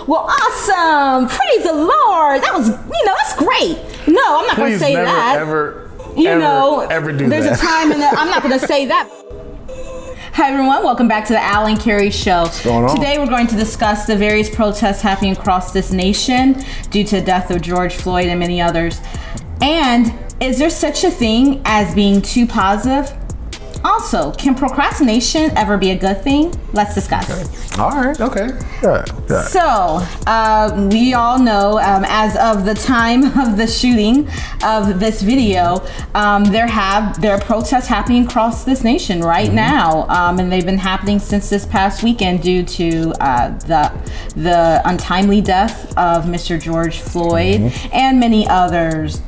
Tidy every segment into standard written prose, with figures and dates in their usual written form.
well, awesome. Praise the Lord. That was, that's great. No, I'm not going to say that. Ever do there's that. a time in that I'm not going to say that. Hi everyone, welcome back to the Allyn Carey Show. What's going on? Today we're going to discuss the various protests happening across this nation due to the death of George Floyd and many others. And is there such a thing as being too positive? Also, can procrastination ever be a good thing? Let's discuss. Okay. All right, okay. Good. So, we all know, as of the time of the shooting of this video, there are protests happening across this nation right now, and they've been happening since this past weekend due to the untimely death of Mr. George Floyd and many others.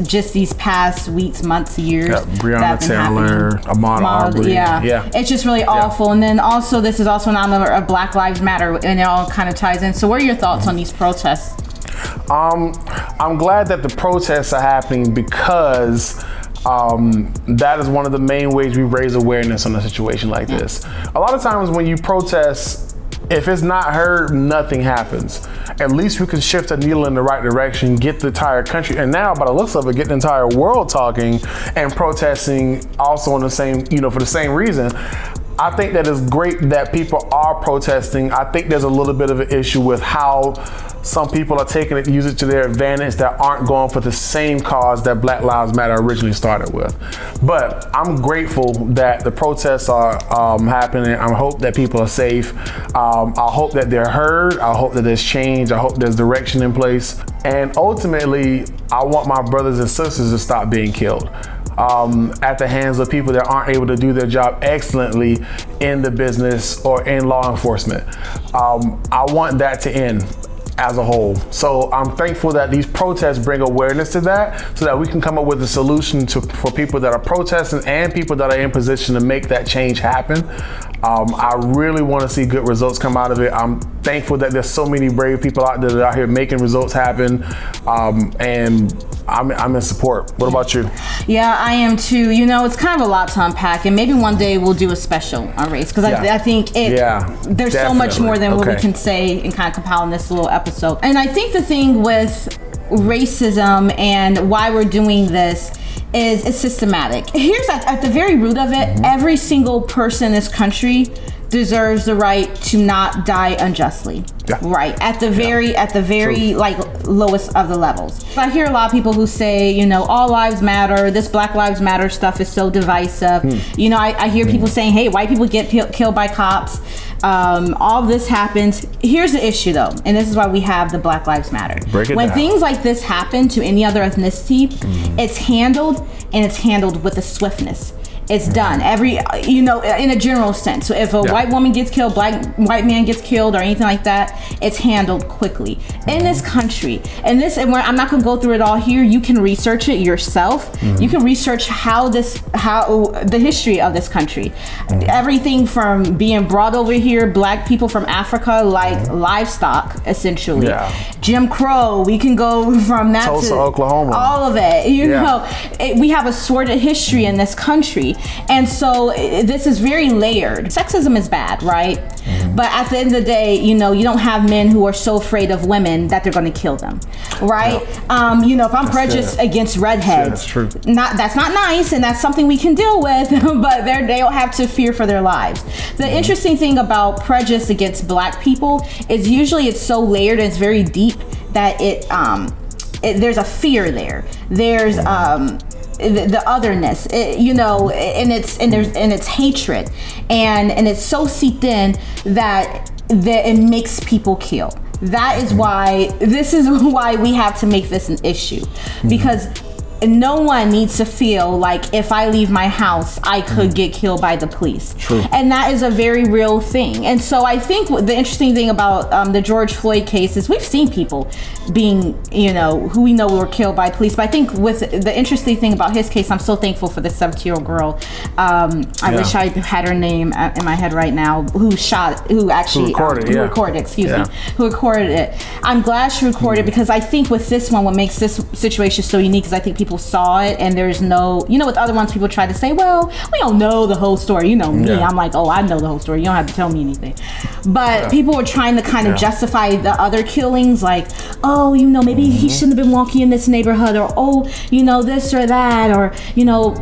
Just these past weeks, months, years. Yeah, Breonna Taylor, Ahmaud Arbery. Yeah. It's just really awful. And then also, this is also an honor of Black Lives Matter, and it all kind of ties in. So what are your thoughts on these protests? I'm glad that the protests are happening because that is one of the main ways we raise awareness on a situation like this. A lot of times when you protest, if it's not heard, nothing happens. At least we can shift the needle in the right direction, get the entire country, and now by the looks of it, get the entire world talking and protesting also on the same, for the same reason. I think that it's great that people are protesting. I think there's a little bit of an issue with how some people are taking it, use it to their advantage that aren't going for the same cause that Black Lives Matter originally started with. But I'm grateful that the protests are happening. I hope that people are safe. I hope that they're heard. I hope that there's change. I hope there's direction in place. And ultimately, I want my brothers and sisters to stop being killed at the hands of people that aren't able to do their job excellently in the business or in law enforcement. I want that to end as a whole. So I'm thankful that these protests bring awareness to that so that we can come up with a solution for people that are protesting and people that are in position to make that change happen. I really want to see good results come out of it. I'm thankful that there's so many brave people out there that are out here making results happen, and I'm in support. What about you? Yeah, I am too. It's kind of a lot to unpack, and maybe one day we'll do a special on race because I think there's definitely so much more than what we can say and kind of compile in this little episode. And I think the thing with racism and why we're doing this is it's systematic. Here's at the very root of it, every single person in this country deserves the right to not die unjustly. Right at the very lowest of the levels. I hear a lot of people who say, all lives matter. This Black Lives Matter stuff is so divisive. I hear people saying, hey, white people get killed by cops. All this happens. Here's the issue though, and this is why we have the Black Lives Matter. When things like this happen to any other ethnicity, it's handled with a swiftness. It's done in a general sense. So if a white woman gets killed, white man gets killed, or anything like that, it's handled quickly in this country. And I'm not going to go through it all here. You can research it yourself. You can research how the history of this country, everything from being brought over here, Black people from Africa, like livestock, essentially. Jim Crow. We can go from that Tulsa, to Oklahoma. All of it. We have a sordid history in this country. And so this is very layered. Sexism is bad, right? But at the end of the day, you don't have men who are so afraid of women that they're going to kill them, right? If I'm prejudiced against redheads, that's true. That's not nice, and that's something we can deal with, but they don't have to fear for their lives. The interesting thing about prejudice against Black people is usually it's so layered and it's very deep that there's a fear there. There's the otherness, and it's hatred, and it's so seeped in that it makes people kill. This is why we have to make this an issue, because no one needs to feel like if I leave my house, I could get killed by the police. True. And that is a very real thing. And so I think the interesting thing about the George Floyd case is we've seen people being, who we know were killed by police. But I think with the interesting thing about his case, I'm so thankful for the 17-year-old girl. I wish I had her name in my head right now, who recorded it. I'm glad she recorded because I think with this one, what makes this situation so unique is I think people people saw it and there's no, with other ones people try to say, well, we don't know the whole story. Me, I'm like, oh, I know the whole story. You don't have to tell me anything. But people were trying to kind of justify the other killings, like, oh, maybe he shouldn't have been walking in this neighborhood, or oh, this or that, or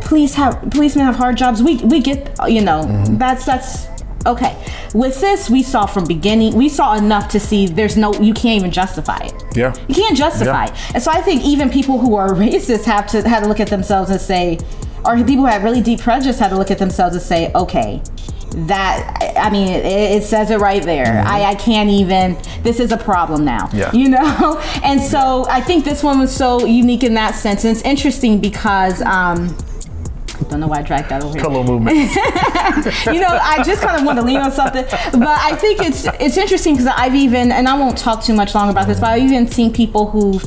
policemen have hard jobs. We get, that's okay. With this, we saw from beginning, we saw enough to see you can't even justify it. Yeah. You can't justify it. And so I think even people who are racist had to look at themselves and say, or people who have really deep prejudice had to look at themselves and say, okay, it says it right there. I can't even, this is a problem now, And so I think this one was so unique in that sense. And it's interesting because, I don't know why I dragged that over here. Pillow movement. I just kind of want to lean on something, but I think it's interesting because I've even, and I won't talk too much longer about this, but I've even seen people who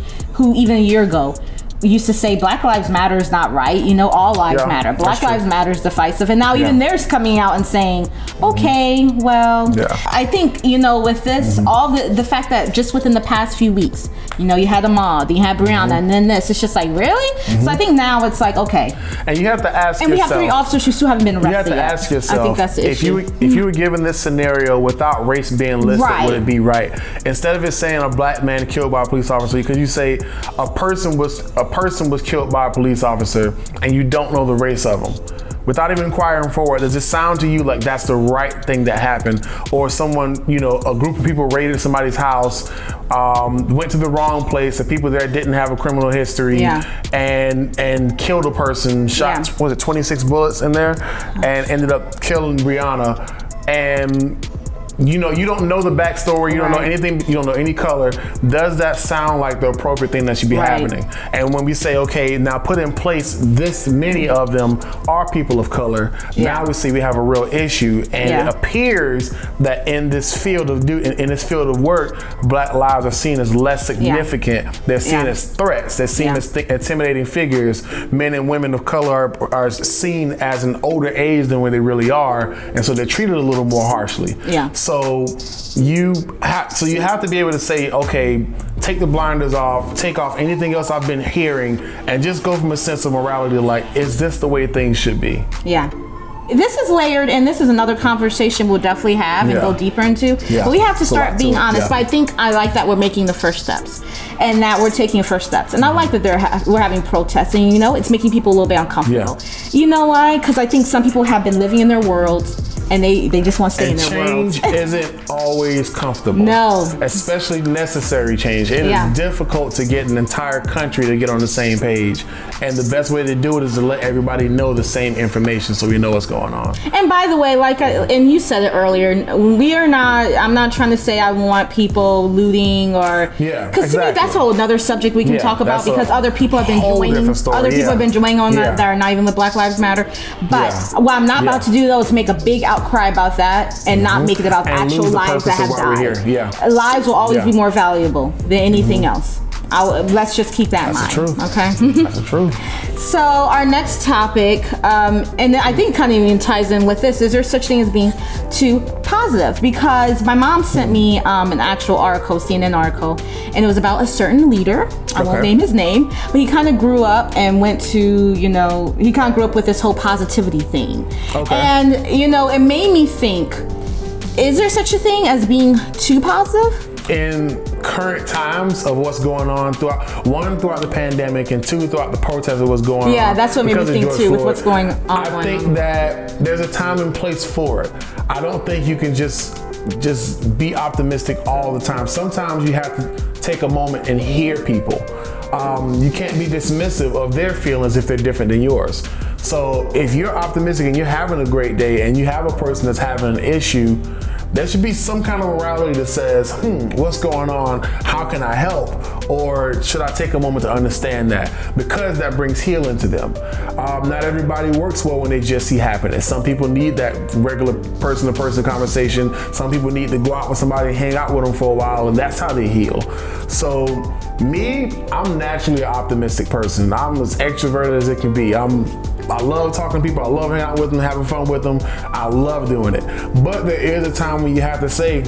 even a year ago used to say Black Lives Matter is not right. All lives matter. Black Lives Matter is divisive. And now even they're coming out and saying, okay, well, I think, with this, all the fact that just within the past few weeks, you had Ahmaud, you had Breonna, and then this, it's just like, really? So I think now it's like, okay. And you have to ask yourself. And we have 3 officers who still haven't been arrested yet. You have to ask yourself, I think that's the issue. If you were given this scenario without race being listed, would it be right? Instead of it saying a black man killed by a police officer, because you say a person was killed by a police officer and you don't know the race of them. Without even inquiring forward, does it sound to you like that's the right thing that happened? Or someone, a group of people raided somebody's house, went to the wrong place, the people there didn't have a criminal history, and killed a person, shot, was it 26 bullets in there, and ended up killing Breonna, and you don't know the backstory, you don't know anything, you don't know any color. Does that sound like the appropriate thing that should be happening? And when we say, okay, now put in place this many of them are people of color, now we see we have a real issue. And it appears that in this field of work, Black lives are seen as less significant. They're seen as threats. They're seen as intimidating figures. Men and women of color are seen as an older age than where they really are, and so they're treated a little more harshly. So you have to be able to say, okay, take the blinders off, take off anything else I've been hearing, and just go from a sense of morality, like, is this the way things should be? This is layered, and this is another conversation we'll definitely have and go deeper into. But we have to start being honest. But I think I like that we're making the first steps, and that we're taking first steps. And I like that we're having protests, and it's making people a little bit uncomfortable. You know why? Because I think some people have been living in their worlds, and they just want to stay in their world. Change isn't always comfortable. No. Especially necessary change. It is difficult to get an entire country to get on the same page. And the best way to do it is to let everybody know the same information so we know what's going on. And by the way, and you said it earlier, I'm not trying to say I want people looting or... Because to me, that's a whole another subject we can talk about, because other people have been joining on that are not even with Black Lives Matter. But what I'm not about to do, though, is make a big outcry about that and not make it about actual lives that have died. Lives will always be more valuable than anything else. Let's just keep that in mind. That's the truth. Okay. That's the truth. So our next topic, and I think kind of even ties in with this, is there such thing as being too positive? Because my mom sent me an actual article, CNN article, and it was about a certain leader. I won't name his name, but he kind of grew up and went to, he kind of grew up with this whole positivity thing. And, it made me think, is there such a thing as being too positive? In current times of what's going on throughout the pandemic, and 2, throughout the protests of what's going on. Yeah, that's what made me think too, with what's going on. I think that there's a time and place for it. I don't think you can just be optimistic all the time. Sometimes you have to take a moment and hear people. You can't be dismissive of their feelings if they're different than yours. So if you're optimistic and you're having a great day and you have a person that's having an issue, there should be some kind of morality that says, what's going on? How can I help? Or should I take a moment to understand that? Because that brings healing to them. Not everybody works well when they just see happiness. Some people need that regular person-to-person conversation. Some people need to go out with somebody and hang out with them for a while, and that's how they heal. So me, I'm naturally an optimistic person. I'm as extroverted as it can be. I love talking to people. I love hanging out with them, having fun with them. I love doing it. But there is a time when you have to say,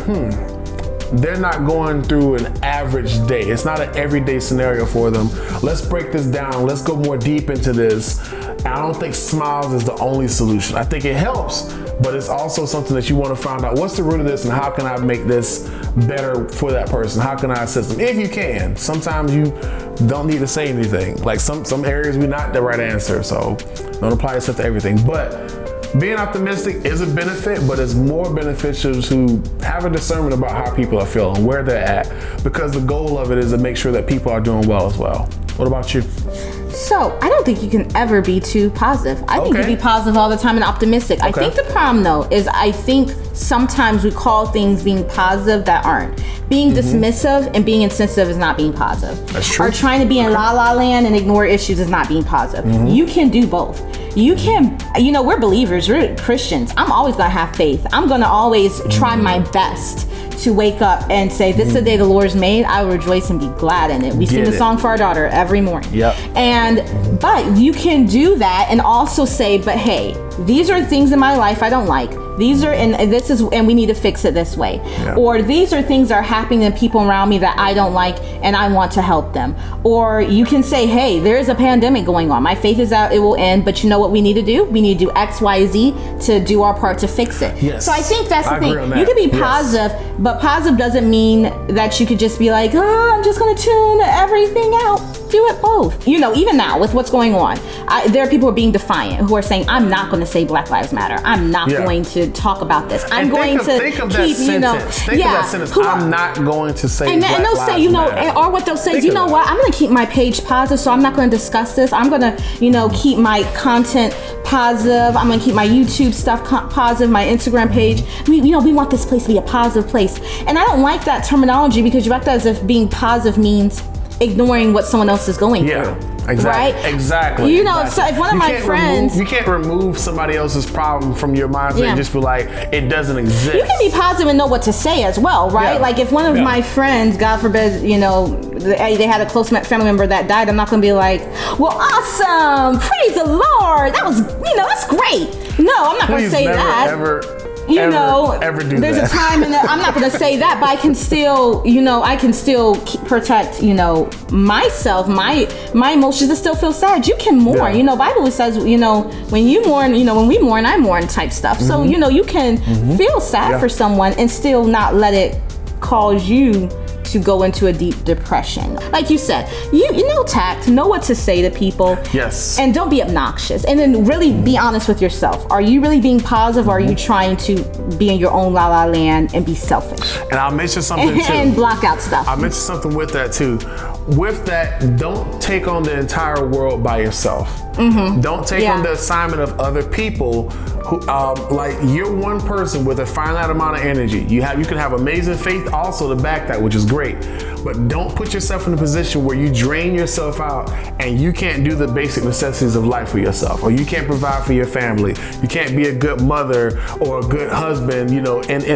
they're not going through an average day. It's not an everyday scenario for them. Let's break this down. Let's go more deep into this. I don't think smiles is the only solution. I think it helps, but it's also something that you want to find out what's the root of this and how can I make this better for that person? How can I assist them? If you can. Sometimes you don't need to say anything. Like some areas we're not the right answer, so don't apply yourself to everything. But being optimistic is a benefit, but it's more beneficial to have a discernment about how people are feeling, where they're at, because the goal of it is to make sure that people are doing well as well. What about you? So, I don't think you can ever be too positive. I think you be positive all the time and optimistic. I think the problem, though, is I think sometimes we call things being positive that aren't. Being dismissive and being insensitive is not being positive. That's true. Or trying to be in la la land and ignore issues is not being positive. You can do both. You can, we're believers, we're Christians. I'm always gonna have faith. I'm gonna always try my best to wake up and say, this is the day the Lord's made. I will rejoice and be glad in it. We sing the song for our daughter every morning. But you can do that and also say, but hey, these are things in my life I don't like. These are, and we need to fix it this way. Or these are things that are happening to people around me that I don't like and I want to help them. Or you can say, hey, there is a pandemic going on. My faith is out, it will end, but you know what we need to do? We need to do X, Y, Z to do our part to fix it. So I think that's the thing. You can be positive, but positive doesn't mean that you could just be like, I'm just gonna tune everything out. Do it both. Even now with what's going on, there are people who are being defiant, who are saying, I'm not going to say Black Lives Matter. I'm not going to talk about this. I'm going to think of that sentence. I'm not going to say Black and they'll Lives say, Matter. or what they'll say is, what? I'm going to keep my page positive, so I'm not going to discuss this. I'm going to, keep my content positive. I'm going to keep my YouTube stuff positive, my Instagram page. We want this place to be a positive place. And I don't like that terminology because you act as if being positive means ignoring what someone else is going through. Exactly. Right? Exactly. So if one of my friends... You can't remove somebody else's problem from your mindset and just be like, it doesn't exist. You can be positive and know what to say as well, right? Like if one of my friends, God forbid, they had a close family member that died, I'm not going to be like, well, awesome, praise the Lord, that was, that's great. No, I'm not going to say that. Ever do there's that. A time in that I'm not going to say that, but I can still, protect, myself, my emotions, and still feel sad. You can mourn. Bible says, when you mourn, when we mourn, I mourn type stuff. So, you can feel sad for someone and still not let it cause you to go into a deep depression. Like you said, you know tact, know what to say to people. Yes. And don't be obnoxious. And then really be honest with yourself. Are you really being positive, or are you trying to be in your own la la land and be selfish? And I'll mention something too. And block out stuff. I'll mention something with that too. With that, don't take on the entire world by yourself. Don't take on the assignment of other people who, like you're one person with a finite amount of energy. You can have amazing faith also to back that, which is great. But don't put yourself in a position where you drain yourself out and you can't do the basic necessities of life for yourself, or you can't provide for your family. You can't be a good mother or a good husband, in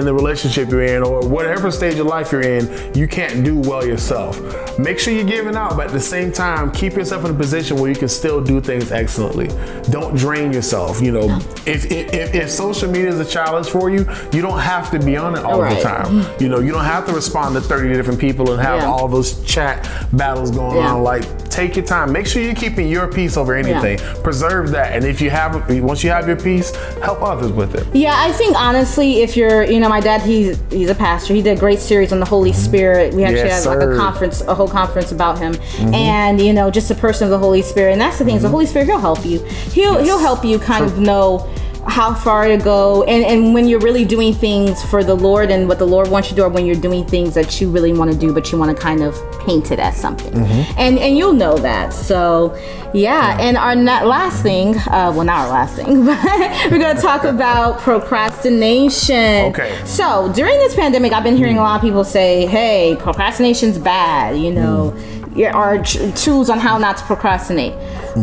the relationship you're in, or whatever stage of life you're in, you can't do well yourself. Make sure you're giving out, but at the same time, keep yourself in a position where you can still do things excellently. Don't drain yourself. If social media is a challenge for you, you don't have to be on it all the time. You don't have to respond to 30 different people and have all those chat battles going on. Like, take your time. Make sure you're keeping your peace over anything. Preserve that. And once you have your peace, help others with it. Yeah, I think honestly, if you're, my dad, he's a pastor. He did a great series on the Holy Spirit. We actually had like a whole conference about him. And, just a person of the Holy Spirit. And that's the thing, is the Holy Spirit, he'll help you. He'll help you kind of know how far to go, and when you're really doing things for the Lord and what the Lord wants you to do, or when you're doing things that you really want to do but you want to kind of paint it as something, and you'll know that. So and our last thing, well, not our last thing, but we're going to talk about procrastination. So during this pandemic, I've been hearing a lot of people say, hey, procrastination's bad, are tools on how not to procrastinate.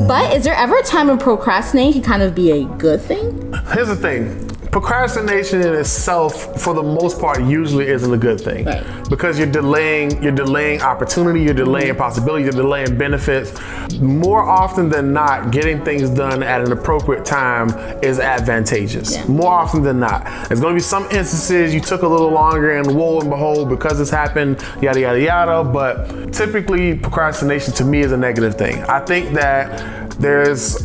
But is there ever a time when procrastinating can kind of be a good thing? Here's the thing. procrastination in itself, for the most part, usually isn't a good thing, because you're delaying opportunity, you're delaying possibility, you're delaying benefits. More often than not, getting things done at an appropriate time is advantageous. Yeah. More often than not, there's going to be some instances you took a little longer, and woe and behold, because this happened, yada yada yada. But typically, procrastination to me is a negative thing. I think that there's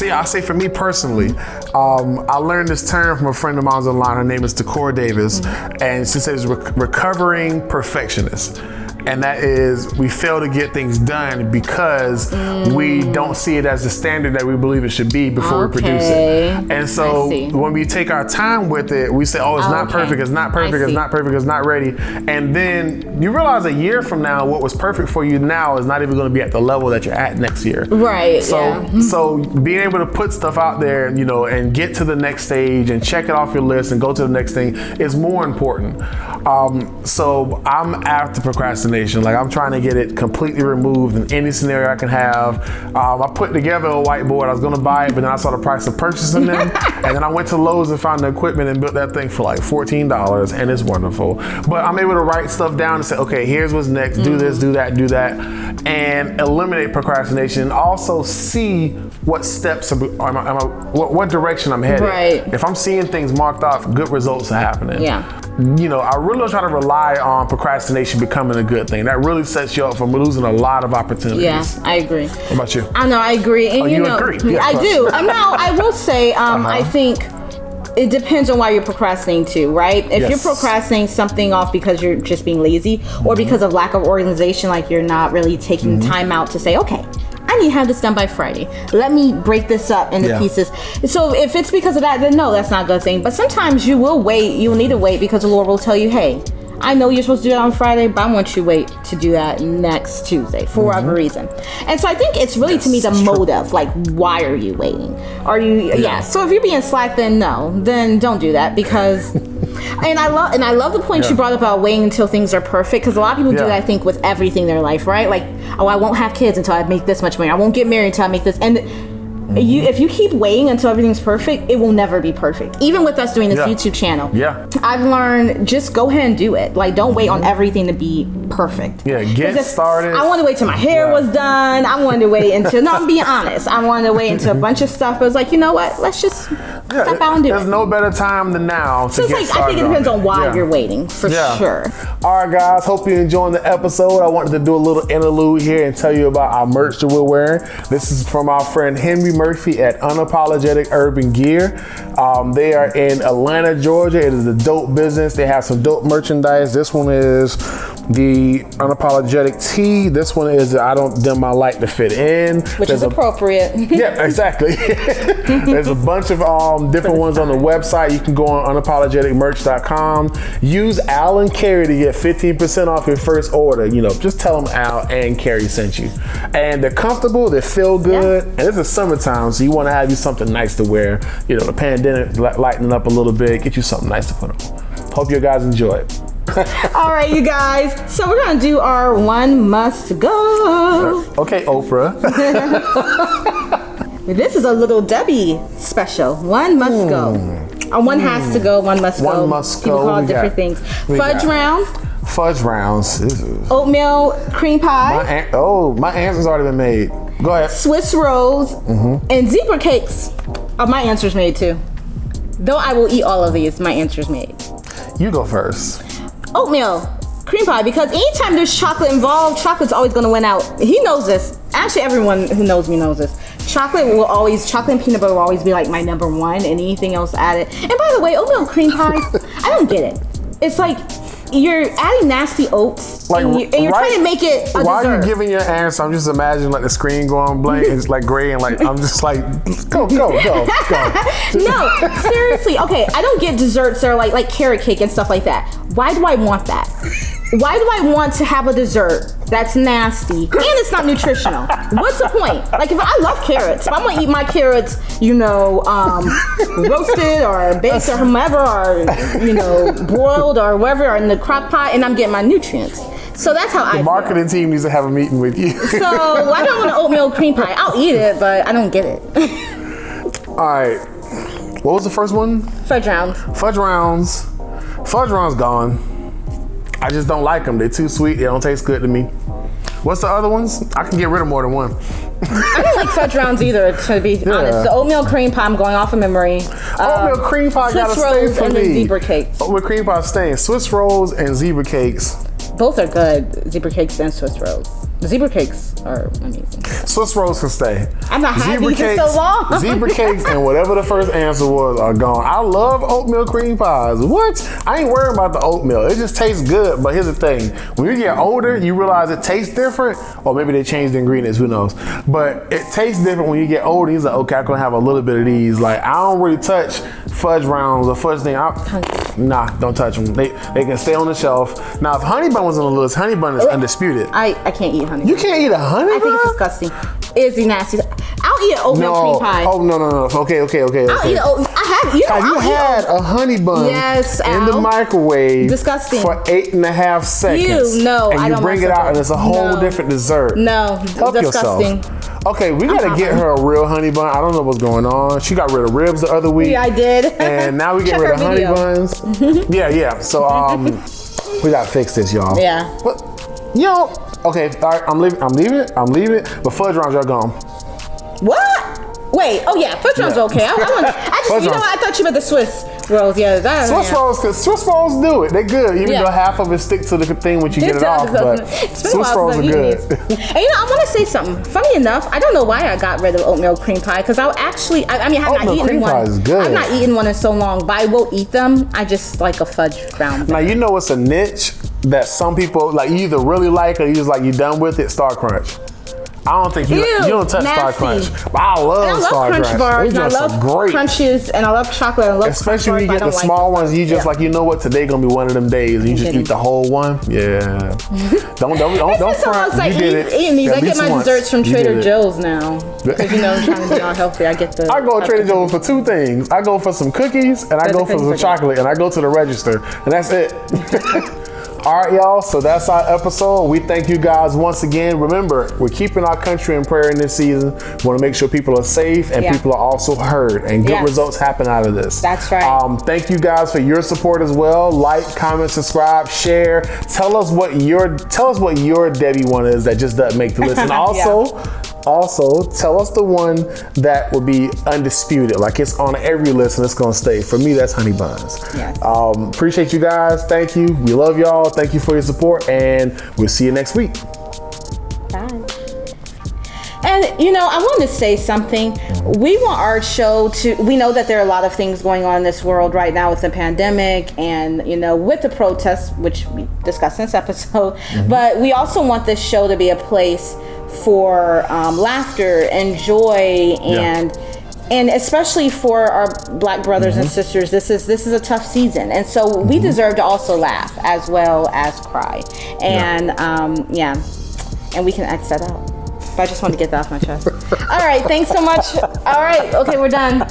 I say for me personally, I learned this term from a friend of mine online. Her name is Decor Davis, and she says recovering perfectionist. And that is, we fail to get things done because we don't see it as the standard that we believe it should be before we produce it. And so when we take our time with it, we say, oh, it's not perfect, it's not perfect, it's not perfect, it's not ready. And then you realize a year from now, what was perfect for you now is not even going to be at the level that you're at next year. Right. So being able to put stuff out there, and get to the next stage and check it off your list and go to the next thing is more important. So I'm after procrastination. Like, I'm trying to get it completely removed in any scenario I can have. I put together a whiteboard. I was going to buy it, but then I saw the price of purchasing them. And then I went to Lowe's and found the equipment and built that thing for like $14, and it's wonderful. But I'm able to write stuff down and say, okay, here's what's next. Do this, do that, and eliminate procrastination. And also see what steps, what direction I'm headed. Right. If I'm seeing things marked off, good results are happening. Yeah. I really don't try to rely on procrastination becoming a good thing. That really sets you up for losing a lot of opportunities. Yeah, I agree. What about you? I know, I agree. And you agree? Yeah, I do. No, I will say, I think it depends on why you're procrastinating too, right? If you're procrastinating something off because you're just being lazy, or because of lack of organization, like you're not really taking time out to say, okay, I need to have this done by Friday. Let me break this up into pieces. So if it's because of that, then no, that's not a good thing. But sometimes you will wait. You will need to wait because the Lord will tell you, hey, I know you're supposed to do that on Friday, but I want you to wait to do that next Tuesday for whatever reason. And so I think it's really, to me, the motive. Like, why are you waiting? Are you, so if you're being slack, then no, then don't do that, because, and I love the point you brought up about waiting until things are perfect, because a lot of people do that, I think, with everything in their life, right? Like, oh, I won't have kids until I make this much money. I won't get married until I make this. And if you keep waiting until everything's perfect, it will never be perfect. Even with us doing this YouTube channel, I've learned, just go ahead and do it. Like, don't wait on everything to be perfect. Yeah, get started. I wanted to wait till my hair was done. I wanted to wait until, no, I'm being honest. I wanted to wait until a bunch of stuff. But it was like, you know what? Let's just step out and do it. There's no better time than now to get started. I think it depends on why you're waiting, for sure. All right, guys. Hope you're enjoying the episode. I wanted to do a little interlude here and tell you about our merch that we're wearing. This is from our friend Henry Murphy at Unapologetic Urban Gear. They are in Atlanta, Georgia. It is a dope business. They have some dope merchandise. This one is the Unapologetic tee. This one is I don't dim my light to fit in. Which is appropriate. Yeah, exactly. There's a bunch of different ones on the website. You can go on unapologeticmerch.com. Use Al and Carrie to get 15% off your first order. Just tell them Al and Carrie sent you. And they're comfortable, they feel good, and this is summertime, so you want to have you something nice to wear. The pandemic lightening up a little bit, get you something nice to put on. Hope you guys enjoy it. All right, you guys. So we're going to do our one must go. Okay, Oprah. This is a little Debbie special. One must go. One has to go, one must go. One must go. People call it different things. Fudge round. Fudge rounds. Oatmeal cream pie. My answer's already been made. Go ahead. Swiss rolls. And zebra cakes. My answer's made too. Though I will eat all of these, my answer's made. You go first. Oatmeal cream pie, because anytime there's chocolate involved, chocolate's always going to win out. He knows this. Actually, everyone who knows me knows this. Chocolate and peanut butter will always be like my number one, and anything else added. And by the way, oatmeal cream pie, I don't get it. It's like you're adding nasty oats, like, and you're trying to make it a dessert. While you're giving your answer, I'm just imagining like the screen going blank, and it's like gray, and like I'm just like, go. No, seriously. Okay, I don't get desserts that are like carrot cake and stuff like that. Why do I want that? Why do I want to have a dessert that's nasty and it's not nutritional? What's the point? Like, if I love carrots, if I'm gonna eat my carrots, roasted or baked or whomever, or boiled or whatever, or in the crock pot, and I'm getting my nutrients. So that's how I feel. The marketing team needs to have a meeting with you. So I don't want an oatmeal cream pie. I'll eat it, but I don't get it. All right. What was the first one? Fudge rounds. Fudge rounds. Fudge rounds gone. I just don't like them. They're too sweet. They don't taste good to me. What's the other ones? I can get rid of more than one. I don't like fudge rounds either, to be honest. The oatmeal cream pie, I'm going off of memory. Oatmeal cream pie gotta stay for and me. the zebra cakes. Oatmeal cream pie staying. Swiss rolls and zebra cakes. Both are good. Zebra cakes and Swiss rolls. The zebra cakes are amazing. Swiss rolls can stay. I'm not had these in so long. Zebra cakes and whatever the first answer was are gone. I love oatmeal cream pies. What? I ain't worried about the oatmeal. It just tastes good. But here's the thing. When you get older, you realize it tastes different. Or maybe they changed the ingredients. Who knows? But it tastes different when you get older. He's like, okay, I'm going to have a little bit of these. Like, I don't really touch fudge rounds or fudge thing. Nah, don't touch them. They can stay on the shelf. Now, if honey bun was on the list, honey bun is undisputed. I can't eat honey bun. You can't eat a honey bun? I think it's disgusting. It's nasty. I'll eat an oatmeal cream pie. Oh, no. Okay. I'll eat an Have you had a honey bun in the microwave disgusting. for 8.5 seconds? And you bring it out and it's a whole different dessert. No, Help disgusting. yourself. Okay, we gotta get her a real honey bun. I don't know what's going on. She got rid of ribs the other week. Yeah, I did. And now we get rid of honey buns. Yeah. So we gotta fix this, y'all. Yeah. But okay, all right, I'm leaving. But fudge rounds are gone. What? Wait, fudge rounds are okay. I thought you meant the Swiss rolls. Yeah, Swiss rolls, because Swiss rolls do it. They're good, even though half of it stick to the thing when you get it off. But Swiss rolls are good. And I want to say something. Funny enough, I don't know why I got rid of oatmeal cream pie, because I have not eaten one. Is good. I've not eaten one in so long, but I will eat them. I just like a fudge round. Now it's a niche that some people like. You either really like or you just like you done with it. Star Crunch. I don't think you don't touch Star Crunch. But I love Star Crunch. Bars, and I love crunches, and I love chocolate. I love especially when you get the small ones. You just like, you know what? Today gonna be one of them days. And you just eat the whole one. Yeah. Don't front. Like you did it. Eating these. I get my desserts from Trader Joe's now because I'm trying to be all healthy. I go to Trader Joe's for two things. I go for some cookies and I go for some chocolate, and I go to the register, and that's it. All right, y'all. So that's our episode. We thank you guys once again. Remember, we're keeping our country in prayer in this season. We want to make sure people are safe and people are also heard, and good results happen out of this. That's right. Thank you guys for your support as well. Like, comment, subscribe, share. Tell us what your Debbie one is that just doesn't make the list, and also tell us the one that will be undisputed, like it's on every list and it's gonna stay. For me, that's honey buns. Yes. Appreciate you guys. Thank you. We love y'all. Thank you for your support, and we'll see you next week. Bye. And I want to say something. We want our show we know that there are a lot of things going on in this world right now with the pandemic and, with the protests, which we discussed in this episode, but we also want this show to be a place for laughter and joy and especially for our Black brothers and sisters. This is a tough season, and so we deserve to also laugh as well as cry, and and we can X that out. But I just wanted to get that off my chest. All right, thanks so much. All right, okay, we're done.